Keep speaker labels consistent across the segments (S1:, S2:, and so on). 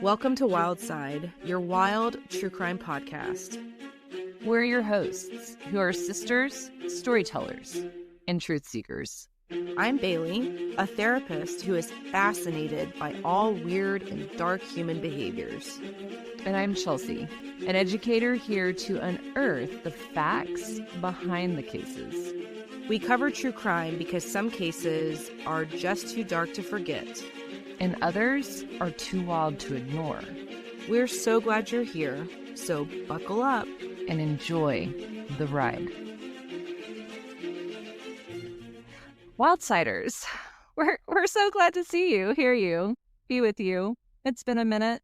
S1: Welcome to Wildcide, your wild true crime podcast.
S2: We're your hosts, who are sisters, storytellers, and truth seekers.
S1: I'm Bailey, a therapist who is fascinated by all weird and dark human behaviors.
S2: And I'm Chelsea, an educator here to unearth the facts behind the cases.
S1: We cover true crime because some cases are just too dark to forget,
S2: and others are too wild to ignore.
S1: We're so glad you're here, so buckle up
S2: and enjoy the ride. Wildsiders, we're so glad to see you, hear you, be with you. It's been a minute.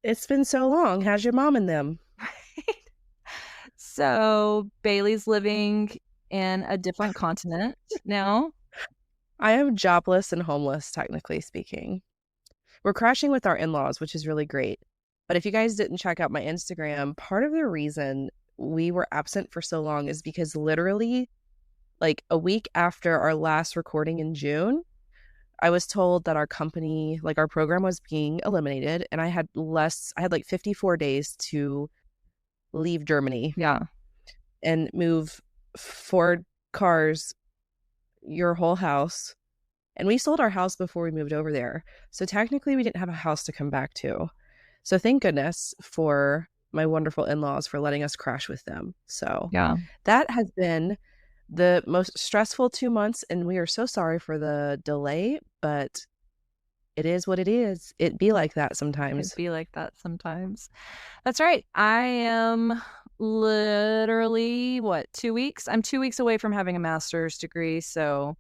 S1: It's been so long. How's your mom and them?
S2: Right. So Bailey's living in a different continent now.
S1: I am jobless and homeless, technically speaking. We're crashing with our in-laws, which is really great. But if you guys didn't check out my Instagram, part of the reason we were absent for so long is because literally, like a week after our last recording in June, I was told that our company, like our program, was being eliminated, and I had like 54 days to leave Germany.
S2: Yeah.
S1: And move 4 cars, your whole house. And we sold our house before we moved over there. So technically we didn't have a house to come back to. So thank goodness for my wonderful in-laws for letting us crash with them. So
S2: yeah,
S1: that has been the most stressful 2 months, and we are so sorry for the delay, but it is what it is. It be like that sometimes.
S2: That's right. I am literally, 2 weeks? I'm 2 weeks away from having a master's degree, so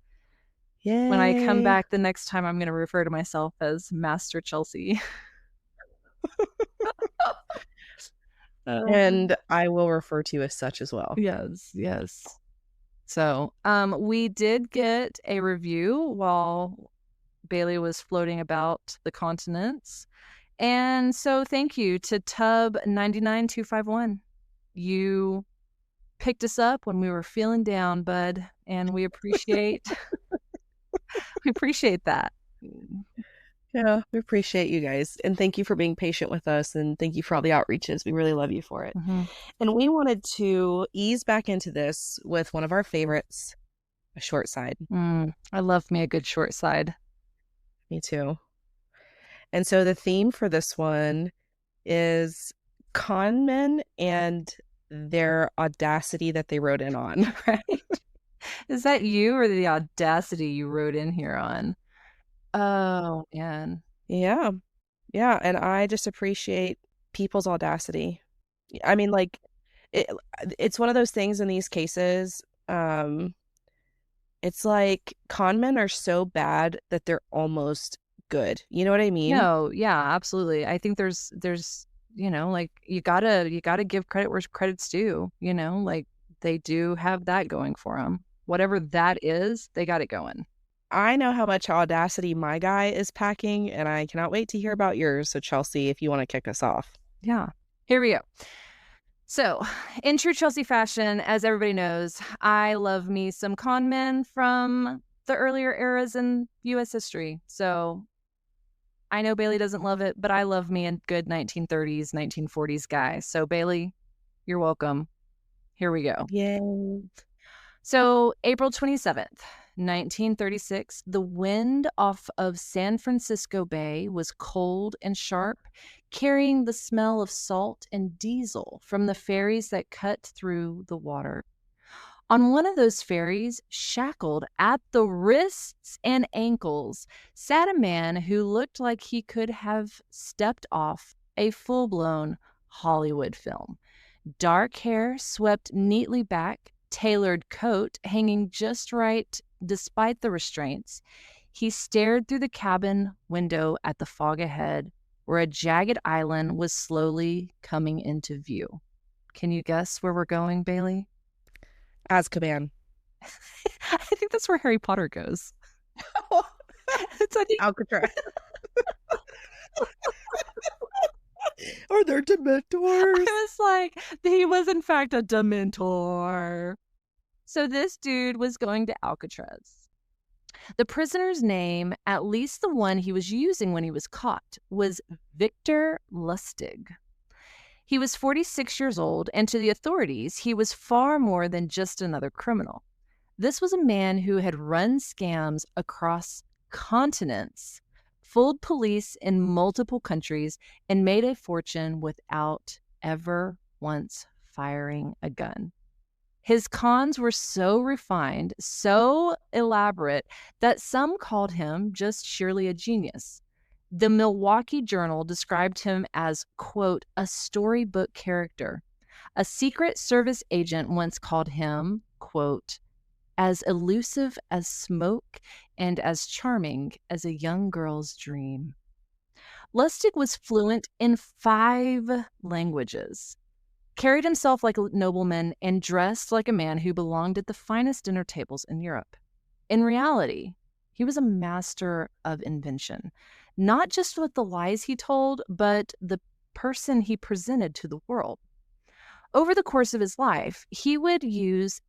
S1: Yay.
S2: When I come back the next time, I'm going to refer to myself as Master Chelsea.
S1: And I will refer to you as such as well.
S2: Yes. So, we did get a review while Bailey was floating about the continents. And so thank you to Tub 99251. You picked us up when we were feeling down, bud, and we appreciate that.
S1: Yeah, we appreciate you guys. And thank you for being patient with us. And thank you for all the outreaches. We really love you for it.
S2: Mm-hmm.
S1: And we wanted to ease back into this with one of our favorites, a Shortcide.
S2: I love me a good Shortcide.
S1: Me too. And so the theme for this one is Conmen and their audacity that they wrote in on.
S2: Right? Is that you or the audacity you wrote in here on? Oh, man.
S1: Yeah. And I just appreciate people's audacity. I mean, like, it's one of those things in these cases. It's like conmen are so bad that they're almost good. You know what I mean?
S2: No, yeah, absolutely. I think there's like you gotta give credit where credit's due. Like they do have that going for them. Whatever that is, they got it going.
S1: I know how much audacity my guy is packing, and I cannot wait to hear about yours. So, Chelsea, if you want to kick us off.
S2: Yeah, here we go. So, in true Chelsea fashion, as everybody knows, I love me some con men from the earlier eras in U.S. history. So, I know Bailey doesn't love it, but I love me a good 1930s, 1940s guy. So, Bailey, you're welcome. Here we go.
S1: Yay.
S2: So, April 27th. 1936, the wind off of San Francisco Bay was cold and sharp, carrying the smell of salt and diesel from the ferries that cut through the water. On one of those ferries, shackled at the wrists and ankles, sat a man who looked like he could have stepped off a full-blown Hollywood film. Dark hair swept neatly back, tailored coat hanging just right despite the restraints. He stared through the cabin window at the fog ahead, where a jagged island was slowly coming into view. Can you guess where we're going, Bailey?
S1: Azkaban.
S2: I think that's where Harry Potter goes.
S1: It's Alcatraz. Are there Dementors?
S2: I was like, he was in fact a Dementor. So this dude was going to Alcatraz. The prisoner's name, at least the one he was using when he was caught, was Victor Lustig. He was 46 years old, and to the authorities, he was far more than just another criminal. This was a man who had run scams across continents, fooled police in multiple countries, and made a fortune without ever once firing a gun. His cons were so refined, so elaborate, that some called him just surely a genius. The Milwaukee Journal described him as, quote, a storybook character. A Secret Service agent once called him, quote, as elusive as smoke and as charming as a young girl's dream. Lustig was fluent in 5 languages, carried himself like a nobleman, and dressed like a man who belonged at the finest dinner tables in Europe. In reality, he was a master of invention, not just with the lies he told, but the person he presented to the world. Over the course of his life, he would use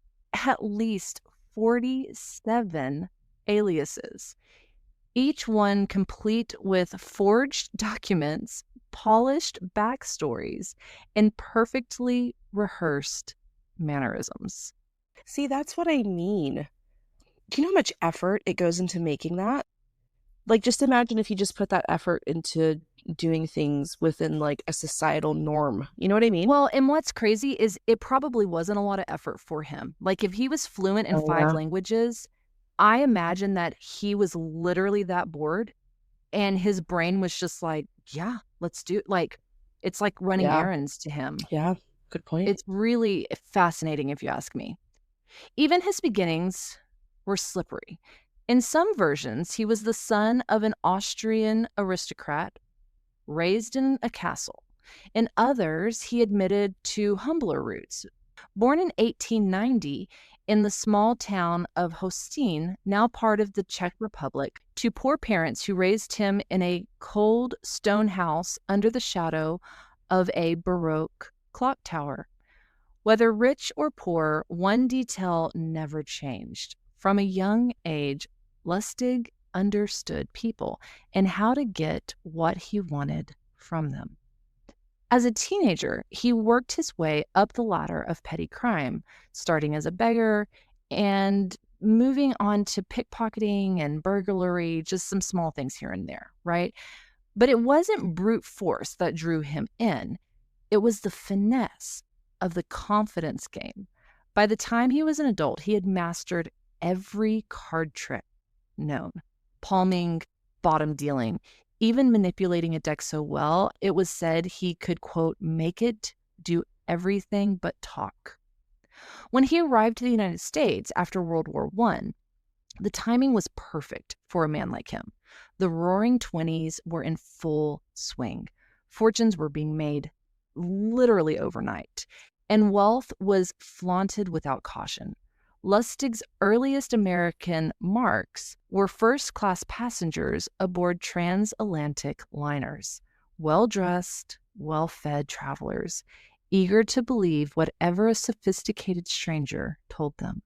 S2: at least 47 aliases, each one complete with forged documents, polished backstories, and perfectly rehearsed mannerisms.
S1: See, that's what I mean. Do you know how much effort it goes into making that? Like, just imagine if you just put that effort into doing things within, like, a societal norm. You know what I mean?
S2: Well, and what's crazy is it probably wasn't a lot of effort for him. Like, if he was fluent in
S1: Oh,
S2: 5
S1: yeah.
S2: languages, I imagine that he was literally that bored and his brain was just like, yeah, let's do it. Like, it's like running
S1: Yeah.
S2: errands to him.
S1: Yeah. Good point.
S2: It's really fascinating if you ask me. Even his beginnings were slippery. In some versions, he was the son of an Austrian aristocrat raised in a castle. In others, he admitted to humbler roots. Born in 1890 in the small town of Hostin, now part of the Czech Republic, to poor parents who raised him in a cold stone house under the shadow of a Baroque clock tower. Whether rich or poor, one detail never changed. From a young age, Lustig understood people and how to get what he wanted from them. As a teenager, he worked his way up the ladder of petty crime, starting as a beggar and moving on to pickpocketing and burglary, just some small things here and there, right? But it wasn't brute force that drew him in. It was the finesse of the confidence game. By the time he was an adult, he had mastered every card trick known: palming, bottom dealing, even manipulating a deck so well, it was said he could, quote, make it do everything but talk. When he arrived to the United States after World War I, the timing was perfect for a man like him. The roaring 20s were in full swing. Fortunes were being made literally overnight, and wealth was flaunted without caution. Lustig's earliest American marks were first-class passengers aboard transatlantic liners, well-dressed, well-fed travelers, eager to believe whatever a sophisticated stranger told them.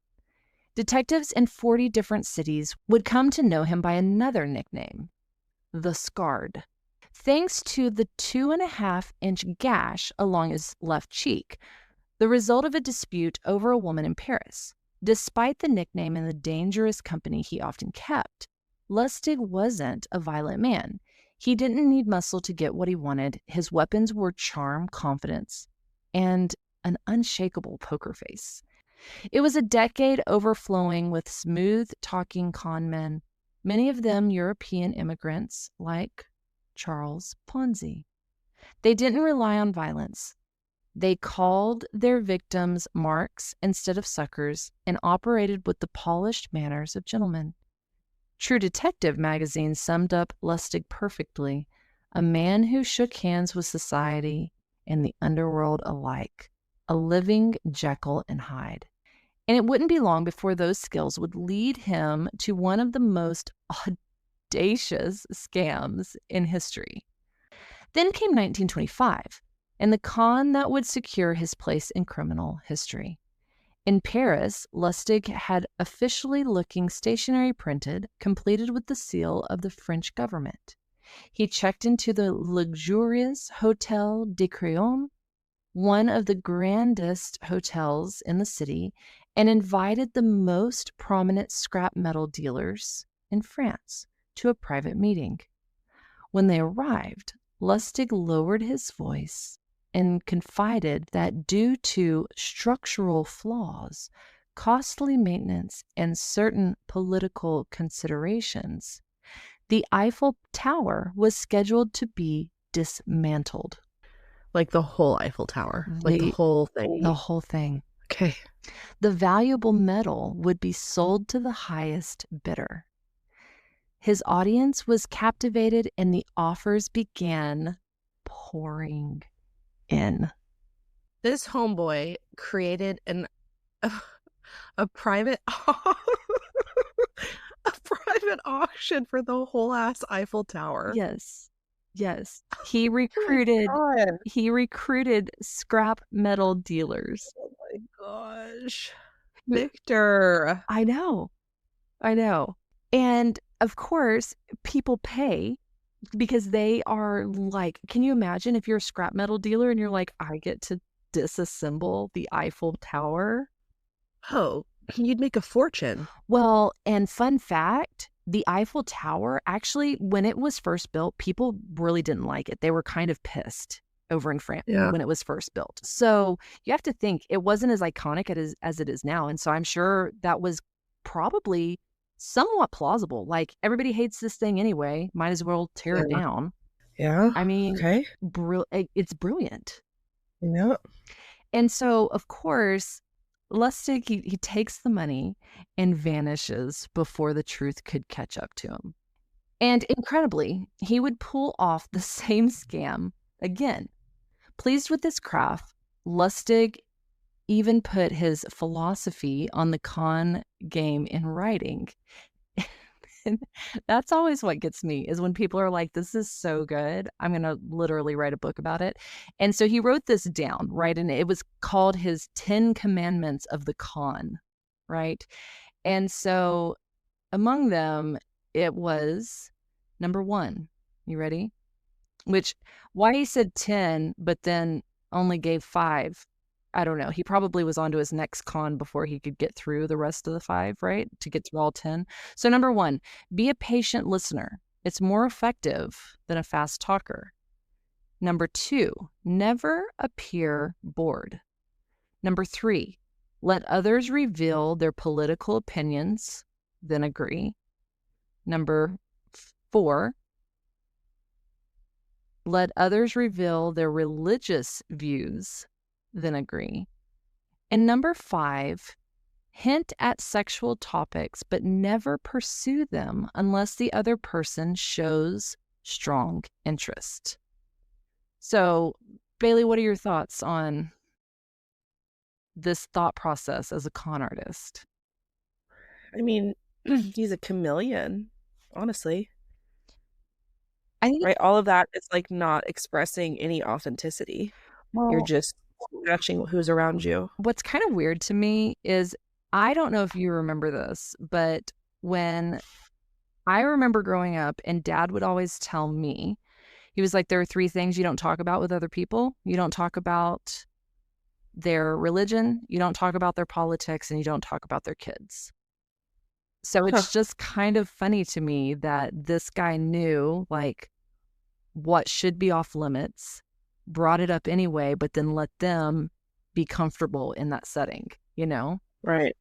S2: Detectives in 40 different cities would come to know him by another nickname, the Scarred, thanks to the 2.5-inch gash along his left cheek, the result of a dispute over a woman in Paris. Despite the nickname and the dangerous company he often kept, Lustig wasn't a violent man. He didn't need muscle to get what he wanted. His weapons were charm, confidence, and an unshakable poker face. It was a decade overflowing with smooth-talking conmen, many of them European immigrants like Charles Ponzi. They didn't rely on violence. They called their victims marks instead of suckers and operated with the polished manners of gentlemen. True Detective magazine summed up Lustig perfectly: a man who shook hands with society and the underworld alike, a living Jekyll and Hyde. And it wouldn't be long before those skills would lead him to one of the most audacious scams in history. Then came 1925, and the con that would secure his place in criminal history. In Paris, Lustig had officially looking stationery printed, completed with the seal of the French government. He checked into the luxurious Hotel de Crillon, one of the grandest hotels in the city, and invited the most prominent scrap metal dealers in France to a private meeting. When they arrived, Lustig lowered his voice and confided that due to structural flaws, costly maintenance, and certain political considerations, the Eiffel Tower was scheduled to be dismantled.
S1: Like the whole Eiffel Tower, like the whole thing.
S2: The whole thing.
S1: Okay.
S2: The valuable metal would be sold to the highest bidder. His audience was captivated and the offers began pouring in.
S1: This homeboy created a private a private auction for the whole ass Eiffel Tower.
S2: Yes. He recruited scrap metal dealers.
S1: Oh my gosh. Victor.
S2: I know. And of course, people pay because they are like, can you imagine if you're a scrap metal dealer and you're like, I get to disassemble the Eiffel Tower?
S1: Oh, you'd make a fortune.
S2: Well, and fun fact, the Eiffel Tower, actually, when it was first built, people really didn't like it. They were kind of pissed over in France when it was first built. So you have to think it wasn't as iconic as it is now. And so I'm sure that was probably somewhat plausible. Like, everybody hates this thing anyway. Might as well tear it down.
S1: Yeah.
S2: I mean,
S1: okay.
S2: It's brilliant.
S1: Yeah.
S2: And so, of course, Lustig, he takes the money and vanishes before the truth could catch up to him. And incredibly, he would pull off the same scam again. Pleased with his craft, Lustig even put his philosophy on the con game in writing. And that's always what gets me, is when people are like, this is so good, I'm going to literally write a book about it. And so he wrote this down, right? And it was called his 10 Commandments of the Con, right? And so among them, it was number 1. You ready? Why he said 10, but then only gave 5. I don't know. He probably was on to his next con before he could get through the rest of the 5, right? To get through all 10. So number 1, be a patient listener. It's more effective than a fast talker. Number 2, never appear bored. Number 3, let others reveal their political opinions, then agree. Number 4, let others reveal their religious views, then agree. And number 5, hint at sexual topics, but never pursue them unless the other person shows strong interest. So, Bailey, what are your thoughts on this thought process as a con artist?
S1: I mean, he's a chameleon, honestly.
S2: I think
S1: right? All of that is like not expressing any authenticity. You're just matching who's around you.
S2: What's kind of weird to me is, I don't know if you remember this, but when I remember growing up and Dad would always tell me, he was like, there are 3 things you don't talk about with other people. You don't talk about their religion, you don't talk about their politics, and you don't talk about their kids. So it's just kind of funny to me that this guy knew like what should be off limits, brought it up anyway, but then let them be comfortable in that setting, you know?
S1: Right.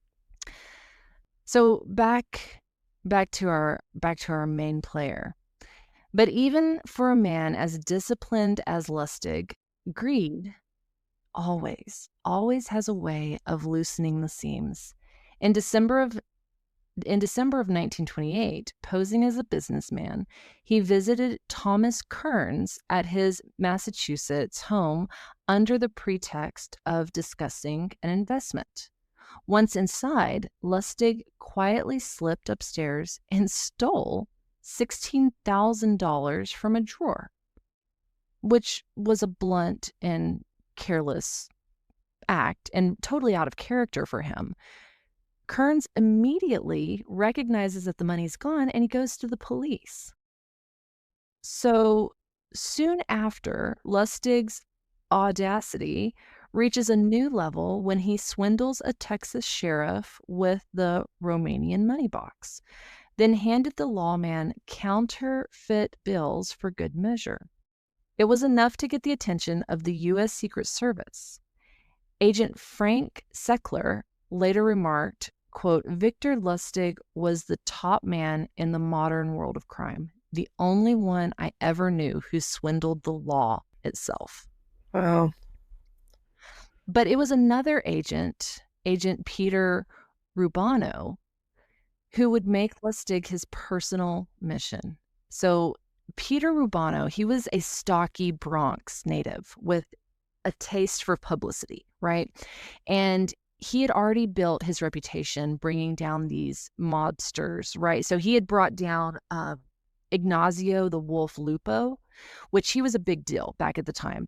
S2: So back to our main player. But even for a man as disciplined as Lustig, greed always has a way of loosening the seams. In December of 1928, posing as a businessman, he visited Thomas Kearns at his Massachusetts home under the pretext of discussing an investment. Once inside, Lustig quietly slipped upstairs and stole $16,000 from a drawer, which was a blunt and careless act and totally out of character for him. Kearns immediately recognizes that the money's gone and he goes to the police. So soon after, Lustig's audacity reaches a new level when he swindles a Texas sheriff with the Romanian money box, then handed the lawman counterfeit bills for good measure. It was enough to get the attention of the U.S. Secret Service. Agent Frank Seckler later remarked, quote, "Victor Lustig was the top man in the modern world of crime, the only one I ever knew who swindled the law itself."
S1: Wow.
S2: But it was another agent, Agent Peter Rubano, who would make Lustig his personal mission. So Peter Rubano, he was a stocky Bronx native with a taste for publicity, right? And he had already built his reputation bringing down these mobsters, right? So he had brought down Ignacio the Wolf Lupo, which he was a big deal back at the time.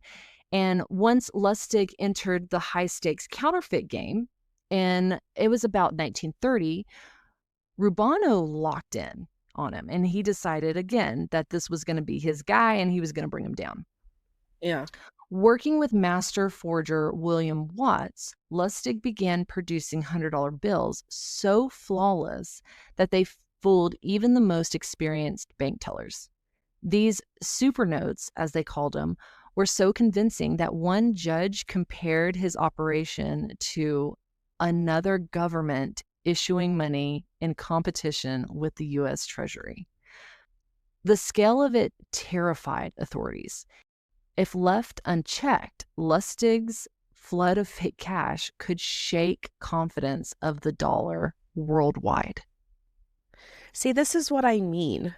S2: And once Lustig entered the high-stakes counterfeit game, and it was about 1930, Rubano locked in on him, and he decided again that this was going to be his guy and he was going to bring him down.
S1: Yeah.
S2: Working with master forger William Watts, Lustig began producing $100 bills so flawless that they fooled even the most experienced bank tellers. These super notes, as they called them, were so convincing that one judge compared his operation to another government issuing money in competition with the U.S. Treasury. The scale of it terrified authorities. If left unchecked, Lustig's flood of fake cash could shake confidence of the dollar worldwide.
S1: See, this is what I mean.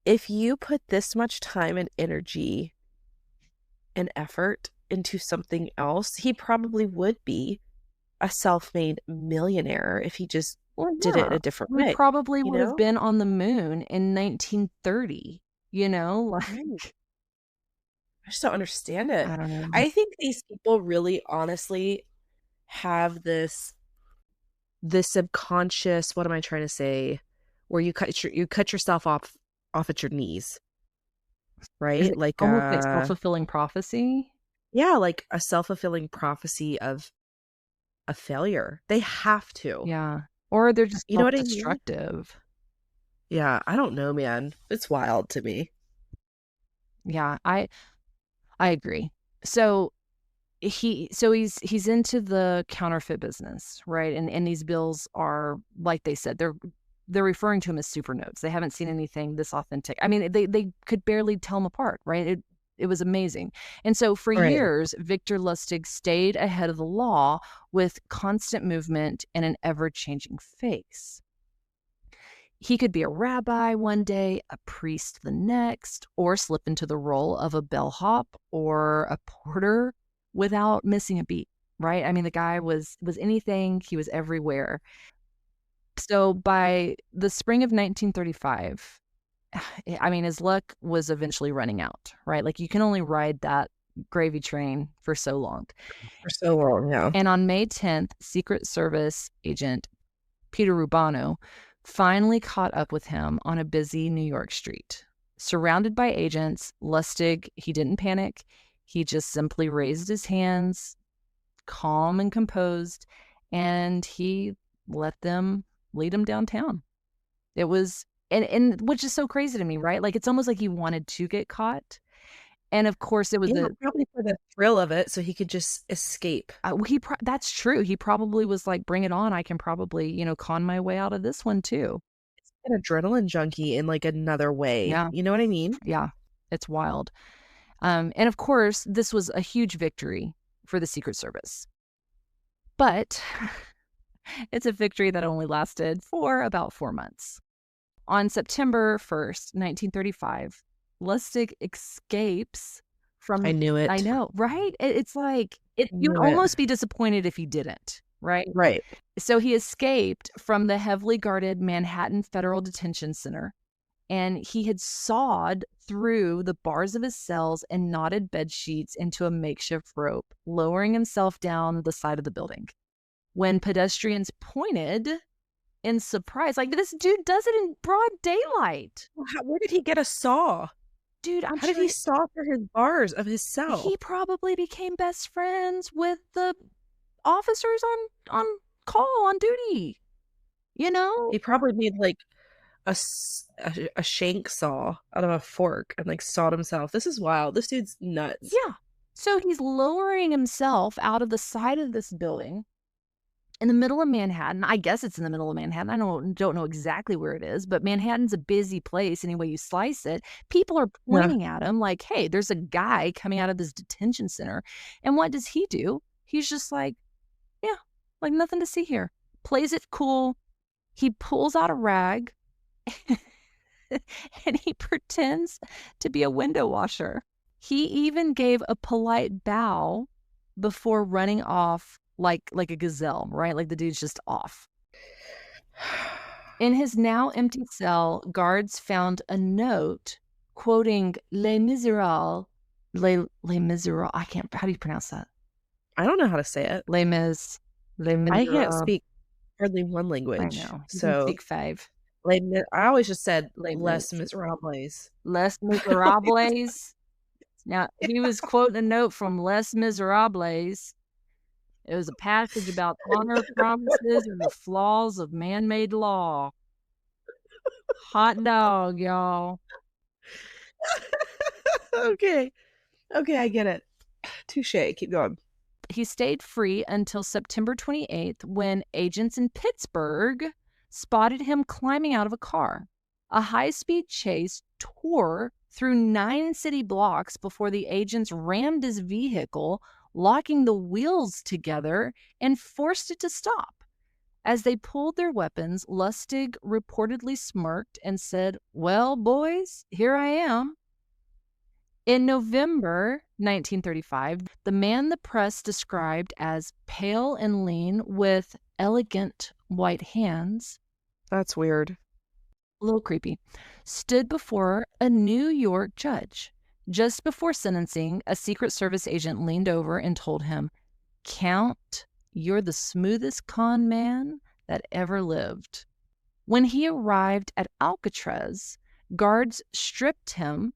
S1: If you put this much time and energy and effort into something else, he probably would be a self-made millionaire if he just did it in a different
S2: We
S1: way.
S2: probably
S1: you
S2: would have
S1: know?
S2: been on the moon in 1930, like,
S1: Right. I just don't understand it.
S2: I don't know.
S1: I think these people really honestly have this subconscious, what am I trying to say, where you cut yourself off at your knees,
S2: Is
S1: right?
S2: it
S1: Like
S2: almost like self-fulfilling prophecy?
S1: yeah, like a self-fulfilling prophecy of a failure. They have to.
S2: Yeah. Or they're just
S1: You know what I mean?
S2: self-destructive.
S1: Yeah, I don't know, man. It's wild to me.
S2: Yeah, I agree. So he's into the counterfeit business, right? And these bills are, like they said, they're referring to them as super notes. They haven't seen anything this authentic. I mean, they could barely tell them apart, right? It was amazing. And so for
S1: Right.
S2: years, Victor Lustig stayed ahead of the law with constant movement and an ever-changing face. He could be a rabbi one day, a priest the next, or slip into the role of a bellhop or a porter without missing a beat, right? I mean, the guy was anything, he was everywhere. So by the spring of 1935, I mean, his luck was eventually running out, right? Like, you can only ride that gravy train for so long.
S1: For so long, yeah.
S2: And on May 10th, Secret Service agent Peter Rubano finally caught up with him on a busy New York street. Surrounded by agents, Lustig, he didn't panic. He just simply raised his hands, calm and composed, and he let them lead him downtown. It was, and which is so crazy to me, right? Like, it's almost like he wanted to get caught. And of course, it was
S1: Yeah, probably for the thrill of it, so he could just escape.
S2: that's true. He probably was like, bring it on. I can probably, con my way out of this one too.
S1: It's an adrenaline junkie in like another way.
S2: Yeah.
S1: You know what I mean?
S2: Yeah. It's wild. And of course, this was a huge victory for the Secret Service. But it's a victory that only lasted for about 4 months. On September 1st, 1935, Lustig escapes from...
S1: I knew it.
S2: I know, right? It's like, you'd
S1: Knew it.
S2: almost be disappointed if he didn't, right?
S1: Right.
S2: So he escaped from the heavily guarded Manhattan Federal Detention Center. and he had sawed through the bars of his cells and knotted bed sheets into a makeshift rope, lowering himself down the side of the building. When pedestrians pointed in surprise, like, this dude does it in broad daylight.
S1: Where did he get a saw?
S2: Dude,
S1: How did he saw through his bars of his cell?
S2: He probably became best friends with the officers on call, on duty. You know?
S1: He probably made like a shank saw out of a fork and like sawed himself. This is wild. This dude's nuts.
S2: Yeah. So he's lowering himself out of the side of this building in the middle of Manhattan. I guess it's in the middle of Manhattan. I don't know exactly where it is, but Manhattan's a busy place any way you slice it. People are pointing at him like, hey, there's a guy coming out of this detention center. And what does he do? He's just like, yeah, like nothing to see here. Plays it cool. He pulls out a rag and he pretends to be a window washer. He even gave a polite bow before running off like a gazelle, right? Like the dude's just off. In his now empty cell, guards found a note quoting Les Miserables. Les Miserables. I can't, how do you pronounce that?
S1: I don't know how to say it.
S2: Les Mis. Les Miserables.
S1: I can't speak hardly one language.
S2: I know. You
S1: so
S2: can speak 5.
S1: I always just said Les
S2: Mis.
S1: Miserables.
S2: Les Miserables. Now, he was quoting a note from Les Miserables. It was a passage about honor promises and the flaws of man-made law. Hot dog, y'all.
S1: Okay, I get it. Touche. Keep going.
S2: He stayed free until September 28th when agents in Pittsburgh spotted him climbing out of a car. A high-speed chase tore through 9 city blocks before the agents rammed his vehicle, locking the wheels together and forced it to stop. As they pulled their weapons, Lustig reportedly smirked and said, "Well, boys, here I am." In November 1935, the man the press described as pale and lean with elegant white hands,
S1: That's weird.
S2: a little creepy, stood before a New York judge. Just before sentencing, a Secret Service agent leaned over and told him, "Count, you're the smoothest con man that ever lived." When he arrived at Alcatraz, guards stripped him,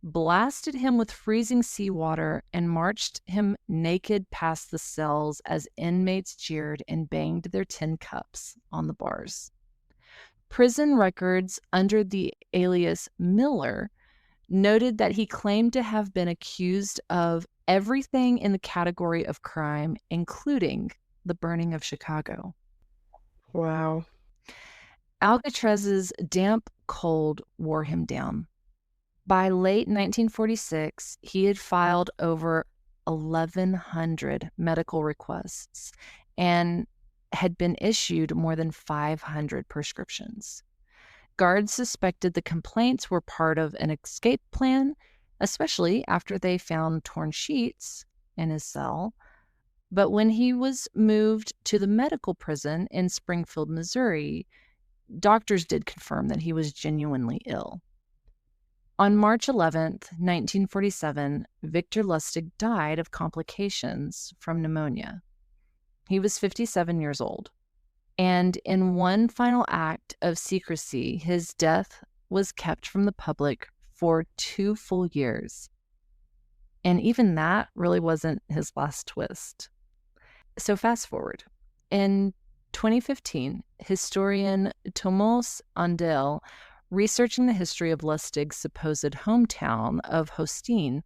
S2: blasted him with freezing seawater, and marched him naked past the cells as inmates jeered and banged their tin cups on the bars. Prison records under the alias Miller noted that he claimed to have been accused of everything in the category of crime, including the burning of Chicago.
S1: Wow.
S2: Alcatraz's damp cold wore him down. By late 1946, he had filed over 1,100 medical requests and had been issued more than 500 prescriptions. Guards suspected the complaints were part of an escape plan, especially after they found torn sheets in his cell. But when he was moved to the medical prison in Springfield, Missouri, doctors did confirm that he was genuinely ill. On March 11th, 1947, Victor Lustig died of complications from pneumonia. He was 57 years old. And in one final act of secrecy, his death was kept from the public for 2 full years. And even that really wasn't his last twist. So fast forward. In 2015, historian Thomas Andel, researching the history of Lustig's supposed hometown of Hostine,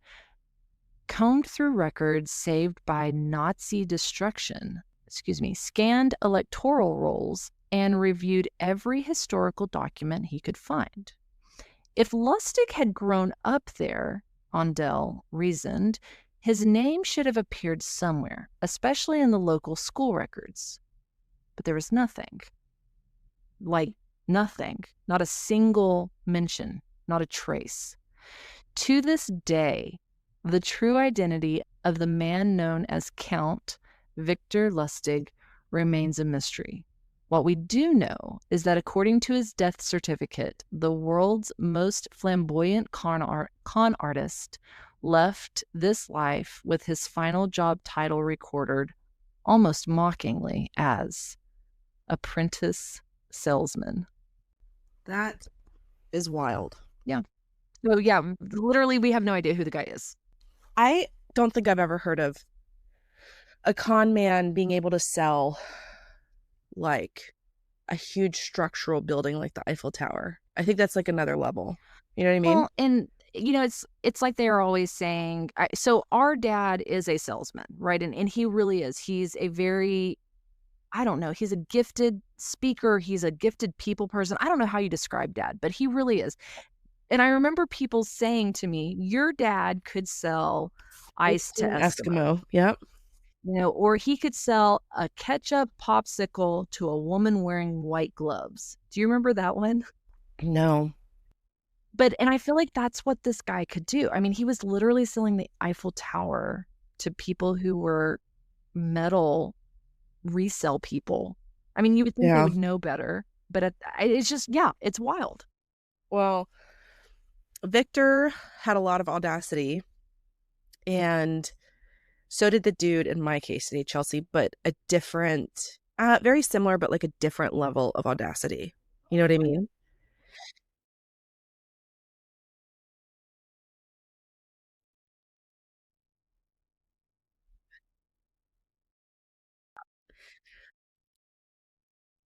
S2: combed through records saved by Nazi destruction, scanned electoral rolls, and reviewed every historical document he could find. If Lustig had grown up there, Andel reasoned, his name should have appeared somewhere, especially in the local school records. But there was nothing. Like nothing. Not a single mention. Not a trace. To this day, the true identity of the man known as Count Victor Lustig remains a mystery. What we do know is that according to his death certificate, the world's most flamboyant con artist left this life with his final job title recorded almost mockingly as apprentice salesman.
S1: That is wild.
S2: Yeah. So yeah, literally we have no idea who the guy is.
S1: I don't think I've ever heard of a con man being able to sell like a huge structural building like the Eiffel Tower. I think that's like another level. You know what I mean?
S2: Well, and it's like they're always saying, so our dad is a salesman, right? And he really is. He's a very, I don't know, he's a gifted speaker. He's a gifted people person. I don't know how you describe dad, but he really is. And I remember people saying to me, your dad could sell ice to Eskimo.
S1: Yep.
S2: Or he could sell a ketchup popsicle to a woman wearing white gloves. Do you remember that one?
S1: No.
S2: And I feel like that's what this guy could do. I mean, he was literally selling the Eiffel Tower to people who were metal resell people. I mean, you would think they would know better, but it's just, it's wild.
S1: Well, Victor had a lot of audacity, and so did the dude in my case today, Chelsea, but a different, very similar, but like a different level of audacity. You know what I mean?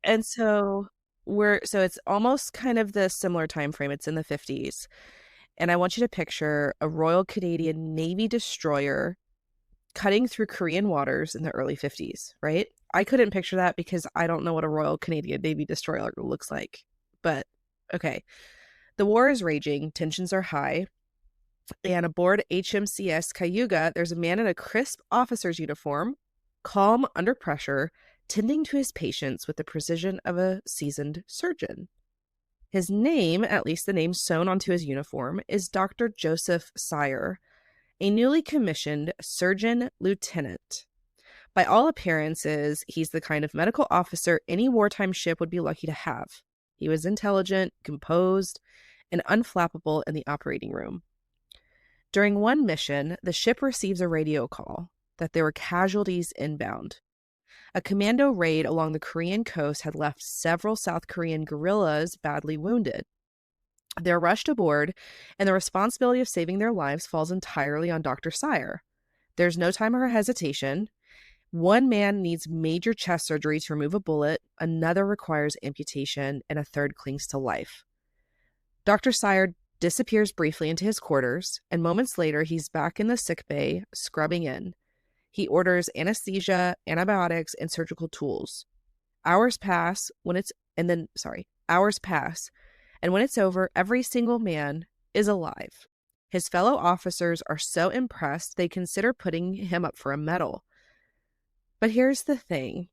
S1: And so it's almost kind of the similar time frame. It's in the 50s. And I want you to picture a Royal Canadian Navy destroyer cutting through Korean waters in the early 50s, right? I couldn't picture that because I don't know what a Royal Canadian Navy destroyer looks like. But okay. The war is raging, tensions are high, and aboard HMCS Cayuga, there's a man in a crisp officer's uniform, calm under pressure, tending to his patients with the precision of a seasoned surgeon. His name, at least the name sewn onto his uniform, is Dr. Joseph Sire, a newly commissioned surgeon lieutenant. By all appearances, he's the kind of medical officer any wartime ship would be lucky to have. He was intelligent, composed, and unflappable in the operating room. During one mission, the ship receives a radio call that there were casualties inbound. A commando raid along the Korean coast had left several South Korean guerrillas badly wounded. They're rushed aboard, and the responsibility of saving their lives falls entirely on Dr. Sire. There's no time or hesitation. One man needs major chest surgery to remove a bullet, another requires amputation, and a third clings to life. Dr. Sire disappears briefly into his quarters, and moments later, he's back in the sick bay, scrubbing in. He orders anesthesia, antibiotics, and surgical tools. Hours pass, and when it's over, every single man is alive. His fellow officers are so impressed, they consider putting him up for a medal. But here's the thing.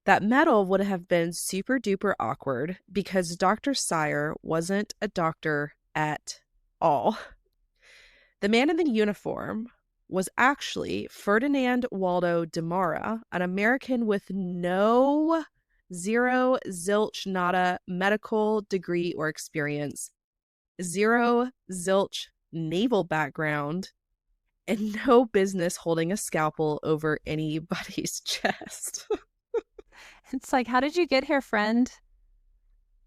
S1: That medal would have been super duper awkward because Dr. Sire wasn't a doctor at all. The man in the uniform was actually Ferdinand Waldo Demara, an American with zero, zilch, nada medical degree or experience, zero, zilch naval background, and no business holding a scalpel over anybody's chest.
S2: It's like, how did you get here, friend?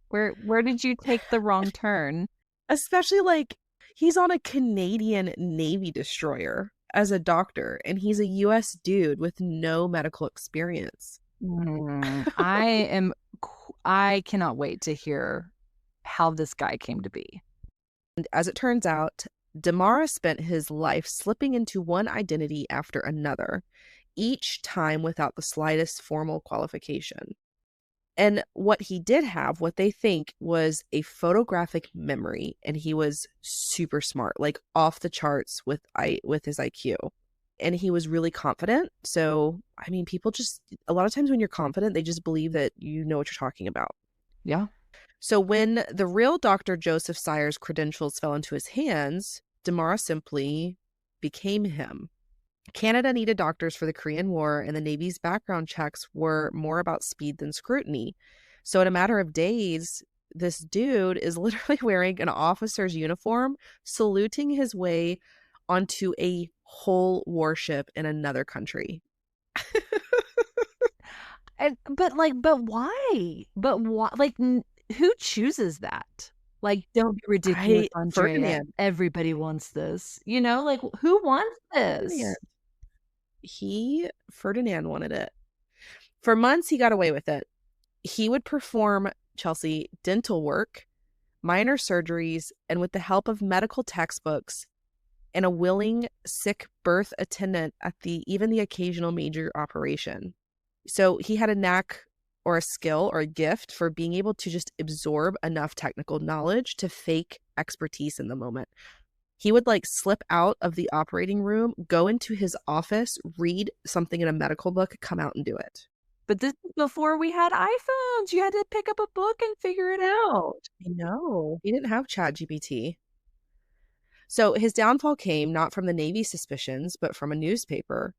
S2: Where did you take the wrong turn?
S1: Especially like he's on a Canadian Navy destroyer as a doctor, and he's a U.S. dude with no medical experience.
S2: I cannot wait to hear how this guy came to be.
S1: And as it turns out, Demara spent his life slipping into one identity after another, each time without the slightest formal qualification. And what he did have, what they think, was a photographic memory, and he was super smart, like off the charts with his IQ. And he was really confident. So, I mean, people just, a lot of times when you're confident, they just believe that you know what you're talking about.
S2: Yeah.
S1: So when the real Dr. Joseph Sire's credentials fell into his hands, Demara simply became him. Canada needed doctors for the Korean War, and the Navy's background checks were more about speed than scrutiny. So, in a matter of days, this dude is literally wearing an officer's uniform, saluting his way onto a whole warship in another country.
S2: But why? But why? Like, who chooses that? Like, don't be ridiculous, Andrea.
S1: Ferdinand.
S2: Everybody wants this. You know, like, who wants
S1: Ferdinand.
S2: this?
S1: Ferdinand wanted it. For months, he got away with it. He would perform, Chelsea, dental work, minor surgeries, and with the help of medical textbooks and a willing sick birth attendant at even the occasional major operation. So he had a knack or a skill or a gift for being able to just absorb enough technical knowledge to fake expertise in the moment. He would like slip out of the operating room, go into his office, read something in a medical book, come out and do it.
S2: But this is before we had iPhones. You had to pick up a book and figure it out.
S1: I know. He didn't have ChatGPT. So his downfall came not from the Navy's suspicions, but from a newspaper.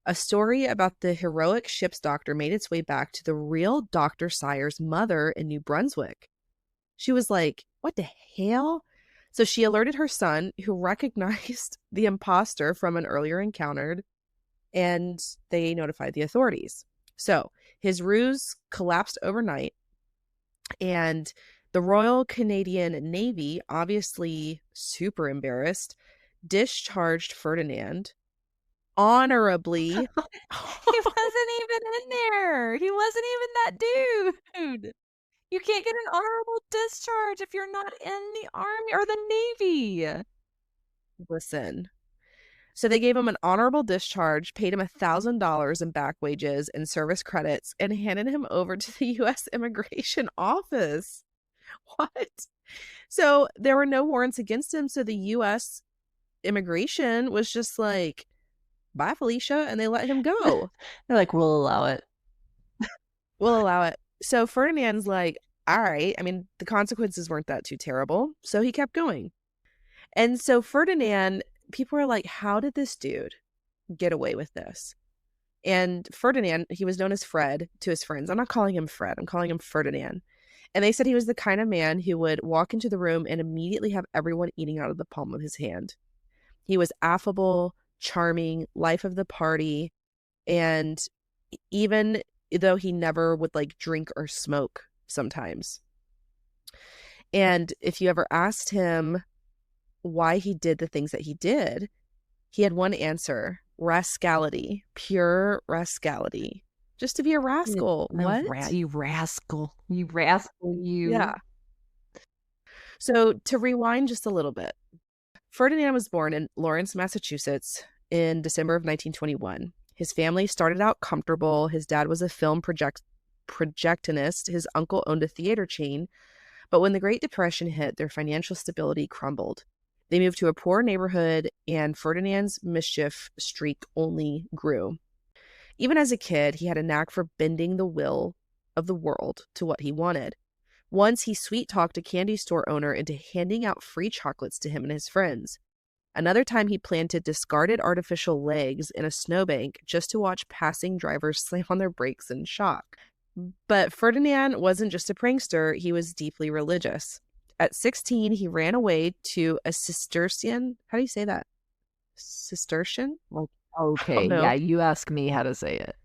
S1: A story about the heroic ship's doctor made its way back to the real Dr. Sire's mother in New Brunswick. She was like, what the hell? So she alerted her son, who recognized the impostor from an earlier encounter, and they notified the authorities. So his ruse collapsed overnight, and the Royal Canadian Navy, obviously super embarrassed, discharged Ferdinand honorably.
S2: He wasn't even in there. He wasn't even that dude. You can't get an honorable discharge if you're not in the Army or the Navy.
S1: Listen. So they gave him an honorable discharge, paid him $1,000 in back wages and service credits, and handed him over to the U.S. Immigration Office. What? So there were no warrants against him. So the U.S. Immigration was just like, bye, Felicia, and they let him go.
S2: They're like, we'll allow it.
S1: We'll allow it. So Ferdinand's like, all right. I mean, the consequences weren't that too terrible. So he kept going. And so Ferdinand, people are like, how did this dude get away with this? And Ferdinand, he was known as Fred to his friends. I'm not calling him Fred. I'm calling him Ferdinand. And they said he was the kind of man who would walk into the room and immediately have everyone eating out of the palm of his hand. He was affable, charming, life of the party. And even though he never would like drink or smoke sometimes. And if you ever asked him why he did the things that he did, he had one answer: rascality, pure rascality. Just to be a rascal. What?
S2: You rascal. You rascal, you.
S1: Yeah. So to rewind just a little bit, Ferdinand was born in Lawrence, Massachusetts in December of 1921. His family started out comfortable. His dad was a film projectionist. His uncle owned a theater chain. But when the Great Depression hit, their financial stability crumbled. They moved to a poor neighborhood, and Ferdinand's mischief streak only grew. Even as a kid, he had a knack for bending the will of the world to what he wanted. Once he sweet-talked a candy store owner into handing out free chocolates to him and his friends. Another time, he planted discarded artificial legs in a snowbank just to watch passing drivers slam on their brakes in shock. But Ferdinand wasn't just a prankster, he was deeply religious. At 16, he ran away to a Cistercian, how do you say that? Cistercian?
S2: Okay, yeah, you ask me how to say it.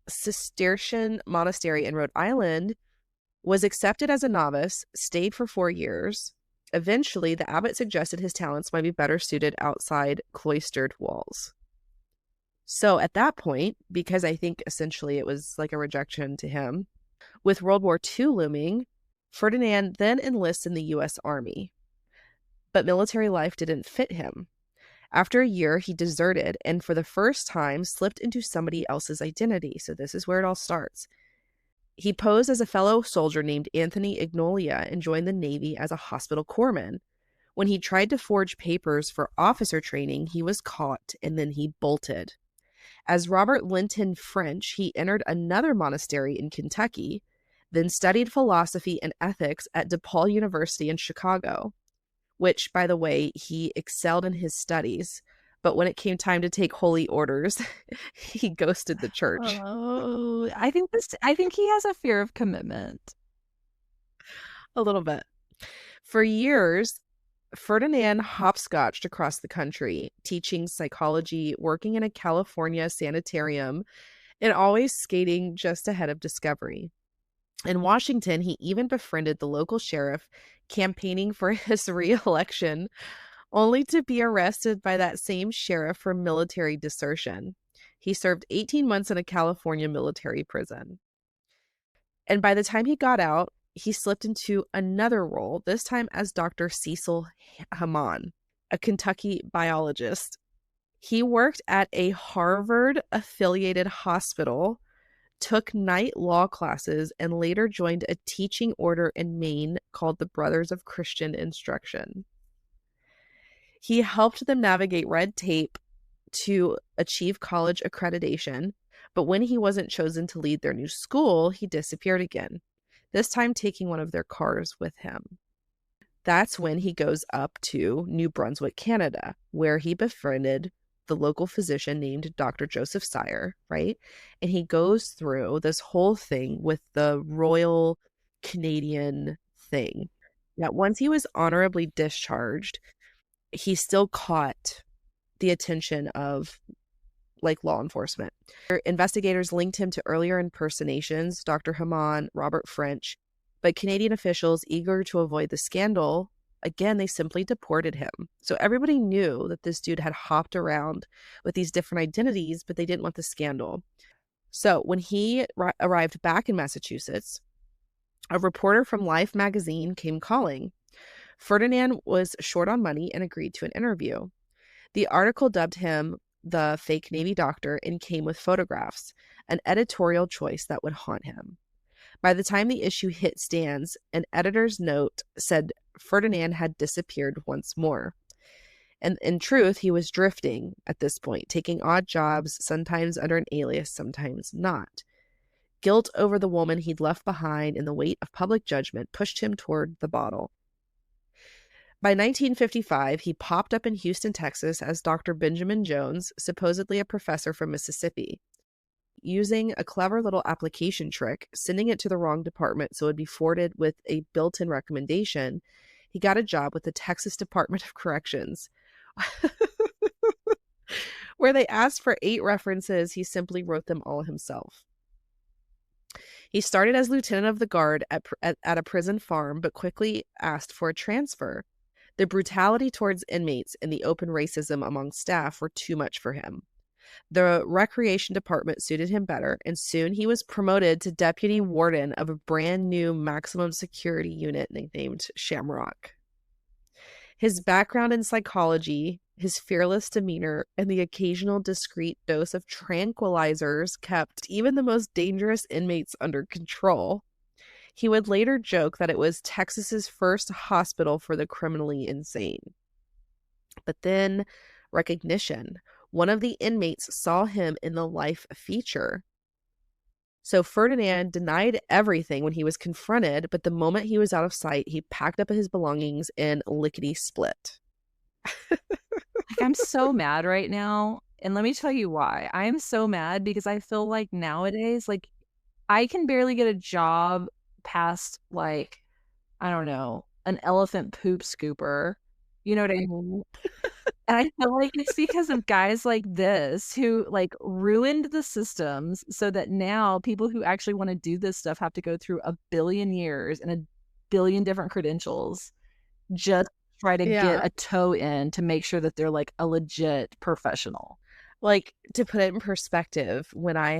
S1: Cistercian monastery in Rhode Island, was accepted as a novice, stayed for 4 years. Eventually, the abbot suggested his talents might be better suited outside cloistered walls. So at that point, because I think essentially it was like a rejection to him, with World War II looming, Ferdinand then enlists in the U.S. Army. But military life didn't fit him. After a year, he deserted and for the first time slipped into somebody else's identity. So this is where it all starts. He posed as a fellow soldier named Anthony Ignolia and joined the Navy as a hospital corpsman. When he tried to forge papers for officer training, he was caught and then he bolted. As Robert Linton French, he entered another monastery in Kentucky, then studied philosophy and ethics at DePaul University in Chicago, which, by the way, he excelled in his studies. But when it came time to take holy orders, he ghosted the church.
S2: Oh, I think he has a fear of commitment.
S1: A little bit. For years, Ferdinand hopscotched across the country, teaching psychology, working in a California sanitarium, and always skating just ahead of discovery. In Washington, he even befriended the local sheriff, campaigning for his re-election, only to be arrested by that same sheriff for military desertion. He served 18 months in a California military prison. And by the time he got out, he slipped into another role, this time as Dr. Cecil Hamann, a Kentucky biologist. He worked at a Harvard-affiliated hospital, took night law classes, and later joined a teaching order in Maine called the Brothers of Christian Instruction. He helped them navigate red tape to achieve college accreditation, but when he wasn't chosen to lead their new school, he disappeared again, this time taking one of their cars with him. That's when he goes up to New Brunswick, Canada, where he befriended the local physician named Dr. Joseph Sire, right? And he goes through this whole thing with the Royal Canadian thing. That once he was honorably discharged, he still caught the attention of law enforcement. Investigators linked him to earlier impersonations, Dr. Hamann, Robert French, but Canadian officials, eager to avoid the scandal, again, they simply deported him. So everybody knew that this dude had hopped around with these different identities, but they didn't want the scandal. So when he arrived back in Massachusetts, a reporter from Life magazine came calling. Ferdinand was short on money and agreed to an interview. The article dubbed him the fake Navy doctor and came with photographs, an editorial choice that would haunt him. By the time the issue hit stands, an editor's note said Ferdinand had disappeared once more. And in truth, he was drifting at this point, taking odd jobs, sometimes under an alias, sometimes not. Guilt over the woman he'd left behind and the weight of public judgment pushed him toward the bottle. By 1955, he popped up in Houston, Texas as Dr. Benjamin Jones, supposedly a professor from Mississippi. Using a clever little application trick, sending it to the wrong department so it would be forwarded with a built-in recommendation, he got a job with the Texas Department of Corrections. Where they asked for 8 references, he simply wrote them all himself. He started as lieutenant of the guard at a prison farm, but quickly asked for a transfer. The brutality towards inmates and the open racism among staff were too much for him. The recreation department suited him better, and soon he was promoted to deputy warden of a brand new maximum security unit nicknamed Shamrock. His background in psychology, his fearless demeanor, and the occasional discreet dose of tranquilizers kept even the most dangerous inmates under control. He would later joke that it was Texas's first hospital for the criminally insane. But then, recognition. One of the inmates saw him in the Life feature. So Ferdinand denied everything when he was confronted, but the moment he was out of sight, he packed up his belongings and lickety-split.
S2: I'm so mad right now. And let me tell you why. I am so mad because I feel like nowadays, I can barely get a job past, I don't know, an elephant poop scooper. You know what I mean? And I feel like it's because of guys like this who ruined the systems so that now people who actually want to do this stuff have to go through a billion years and a billion different credentials just try to get a toe in to make sure that they're a legit professional.
S1: To put it in perspective, when I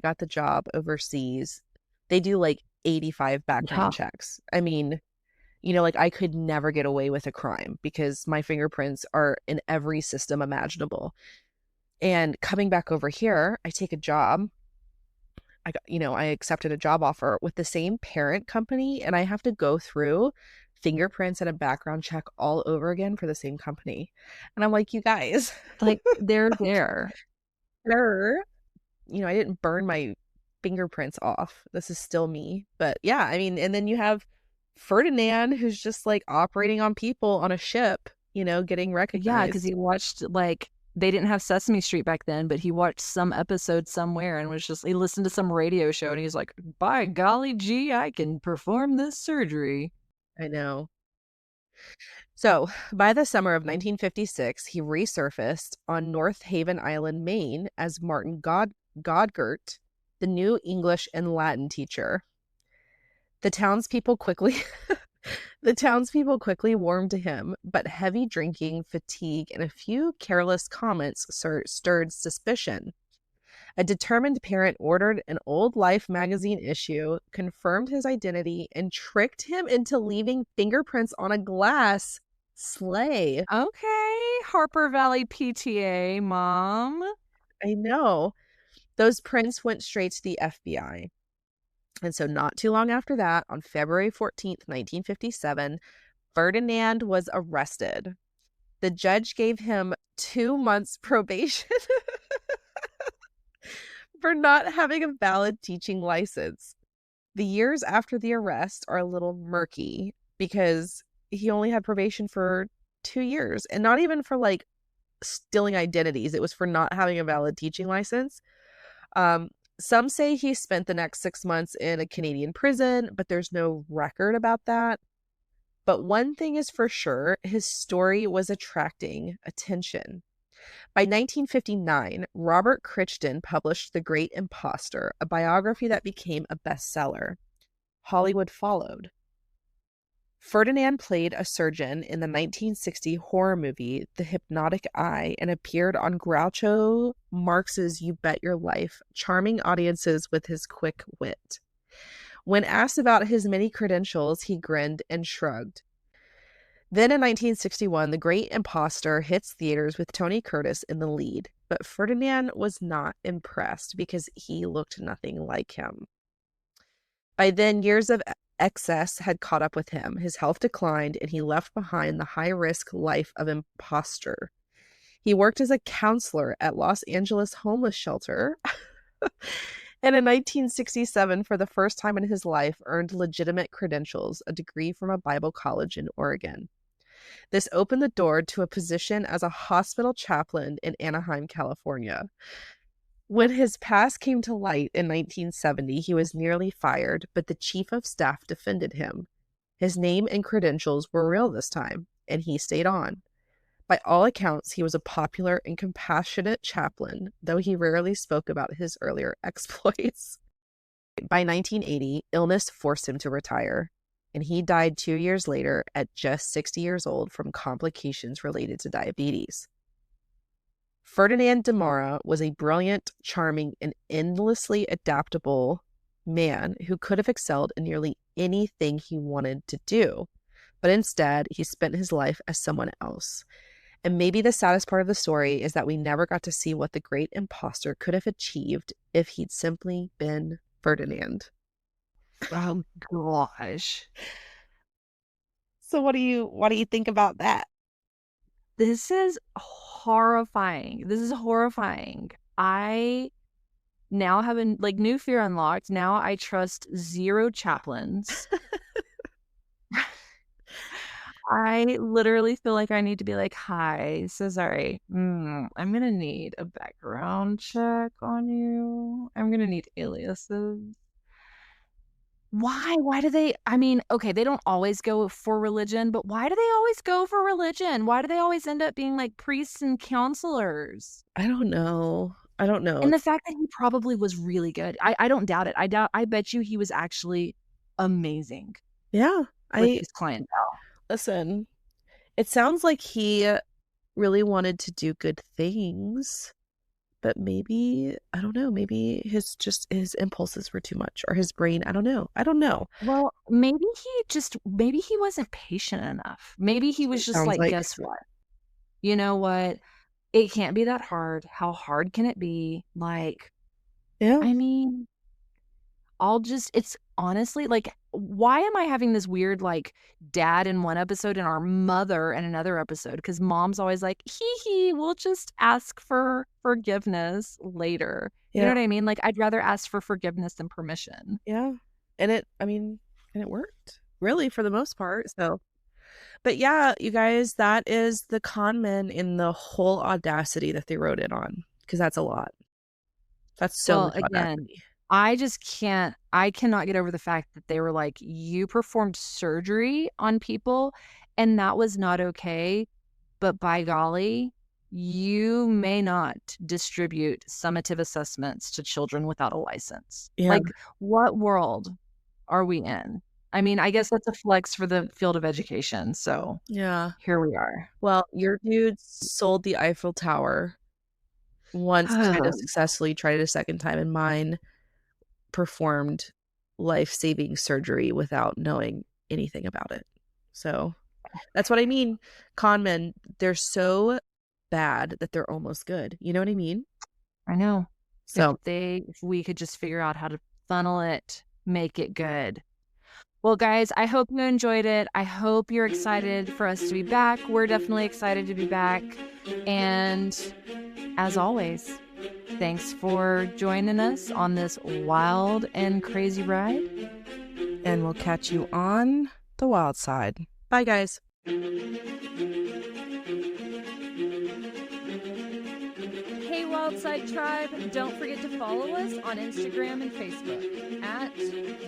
S1: got the job overseas, they do 85 background checks. I mean, I could never get away with a crime because my fingerprints are in every system imaginable. And coming back over here, I take a job. I accepted a job offer with the same parent company, and I have to go through fingerprints and a background check all over again for the same company. And I'm like, you guys,
S2: they're there.
S1: I didn't burn my fingerprints off. This is still me. But yeah, I mean, and then you have Ferdinand, who's just operating on people on a ship, getting recognized.
S2: Yeah, because he watched they didn't have Sesame Street back then, but he watched some episode somewhere and he listened to some radio show and he's like, by golly gee, I can perform this surgery.
S1: I know. So, by the summer of 1956, he resurfaced on North Haven Island, Maine, as Martin Godgert, the new English and Latin teacher. The townspeople quickly the townspeople quickly warmed to him, but heavy drinking, fatigue, and a few careless comments stirred suspicion. A determined parent ordered an old Life magazine issue, confirmed his identity, and tricked him into leaving fingerprints on a glass sleigh.
S2: Okay, Harper Valley PTA, Mom.
S1: I know. Those prints went straight to the FBI. And so not too long after that, on February 14th, 1957, Ferdinand was arrested. The judge gave him 2 months probation for not having a valid teaching license. The years after the arrest are a little murky because he only had probation for 2 years, and not even for like stealing identities. It was for not having a valid teaching license. Some say he spent the next 6 months in a Canadian prison, but there's no record about that. But one thing is for sure, his story was attracting attention. By 1959, Robert Crichton published The Great Impostor, a biography that became a bestseller. Hollywood followed. Ferdinand played a surgeon in the 1960 horror movie The Hypnotic Eye and appeared on Groucho Marx's You Bet Your Life, charming audiences with his quick wit. When asked about his many credentials, he grinned and shrugged. Then in 1961, The Great Impostor hits theaters with Tony Curtis in the lead, but Ferdinand was not impressed because he looked nothing like him. By then, years of excess had caught up with him. His health declined, and he left behind the high-risk life of impostor. He worked as a counselor at Los Angeles homeless shelter, and in 1967, for the first time in his life, earned legitimate credentials, a degree from a Bible college in Oregon. This opened the door to a position as a hospital chaplain in Anaheim, California. When his past came to light in 1970, he was nearly fired, but the chief of staff defended him. His name and credentials were real this time, and he stayed on. By all accounts, he was a popular and compassionate chaplain, though he rarely spoke about his earlier exploits. By 1980, illness forced him to retire, and he died 2 years later at just 60 years old from complications related to diabetes. Ferdinand Demara was a brilliant, charming, and endlessly adaptable man who could have excelled in nearly anything he wanted to do, but instead he spent his life as someone else. And maybe the saddest part of the story is that we never got to see what the great impostor could have achieved if he'd simply been Ferdinand.
S2: Oh gosh.
S1: So what do you think about that?
S2: This is horrifying. This is horrifying. I now have a new fear unlocked. Now I trust zero chaplains. I literally feel like I need to be like, hi, so sorry. I'm going to need a background check on you. I'm going to need aliases. Why? Why do they? I mean, okay, they don't always go for religion, but why do they always go for religion? Why do they always end up being like priests and counselors?
S1: I don't know.
S2: And the fact that he probably was really good. I don't doubt it. I bet you he was actually amazing.
S1: Yeah.
S2: With his clientele.
S1: Listen, it sounds like he really wanted to do good things, but maybe, I don't know, maybe his impulses were too much, or his brain, I don't know.
S2: Well, maybe he wasn't patient enough. Maybe he was just like, guess what? You know what? It can't be that hard. How hard can it be? Like,
S1: yeah.
S2: I mean, it's honestly like, why am I having this weird like dad in one episode and our mother in another episode? Because mom's always like, we'll just ask for forgiveness later. You know what I mean? Like, I'd rather ask for forgiveness than permission.
S1: Yeah. And it worked really for the most part. So, But yeah, you guys, that is the Conmen in the whole Audacity that they wrote it on, because that's a lot. That's so
S2: Well,
S1: much
S2: again,
S1: Audacity.
S2: I cannot get over the fact that they were like, you performed surgery on people and that was not okay. But by golly, you may not distribute summative assessments to children without a license.
S1: Yeah.
S2: Like, what world are we in? I mean, I guess that's a flex for the field of education. So
S1: Yeah.
S2: here we are.
S1: Well, your dude sold the Eiffel Tower once, kind of successfully, tried it a second time, and mine performed life-saving surgery without knowing anything about it. So that's what I mean. Con men, they're so bad that they're almost good. You know what I mean?
S2: I know.
S1: So
S2: If we could just figure out how to funnel it, make it good. Well, guys, I hope you enjoyed it. I hope you're excited for us to be back. We're definitely excited to be back. And as always, thanks for joining us on this wild and crazy ride.
S1: and we'll catch you on the wild side. Bye, guys.
S2: Hey, Wildcide Tribe, don't forget to follow us on Instagram and Facebook at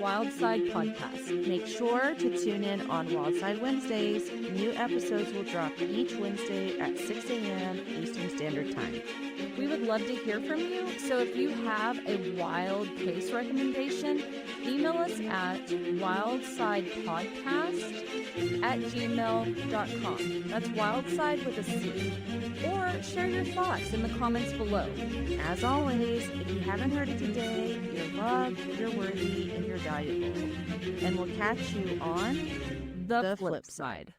S2: Wildcide Podcast.
S1: Make sure to tune in on Wildcide Wednesdays. New episodes will drop each Wednesday at 6 a.m. Eastern Standard Time.
S2: We would love to hear from you, so if you have a wild case recommendation, email us at wildsidepodcast@gmail.com. That's Wildside with a C. Or share your thoughts in the comments below.
S1: As always, if you haven't heard it today, you're loved, you're worthy, and you're valuable. And we'll catch you on
S2: The flip side.